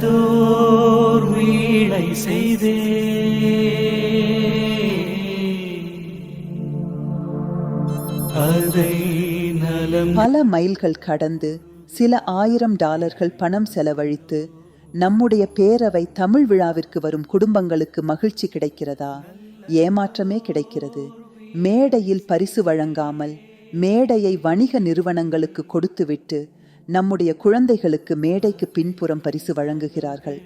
Thor வீணை செய்தே அதை நலம். பல மைல்கள் கடந்து சில $1000 பணம் செலவழித்து நம்முடைய பேரவை தமிழ் விழாவிற்கு வரும் குடும்பங்களுக்கு மகிழ்ச்சி கிடைக்கிறதா? ஏமாற்றமே கிடைக்கிறது. மேடையில் பரிசு வழங்காமல் மேடையை வணிக நிறுவனங்களுக்கு கொடுத்துவிட்டு நம்முடைய குழந்தைகளுக்கு மேடைக்கு பின்புறம் பரிசு வழங்குகிறார்கள்.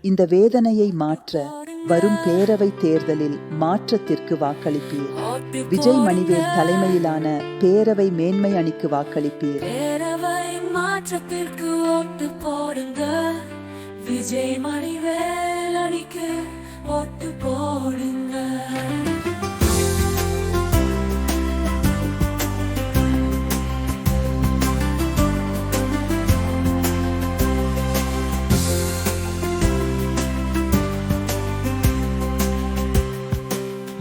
இந்த வேதனையை மாற்ற வரும் பேரவை தேர்தலில் மாற்றத்திற்கு வாக்களிப்பீர். விஜய் மணிவேல் தலைமையிலான பேரவை மேன்மை அணிக்கு வாக்களிப்பீர். பேரவை மாற்றத்திற்கு ஓட்டு போடுங்க. விஜய் மணிவேல் அணிக்கு ஓட்டு போடுங்க.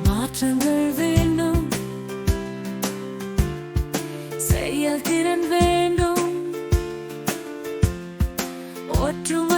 மாற்றங்கள் வேண்டும், செயல்திறன் வேண்டும், ஒற்றுமை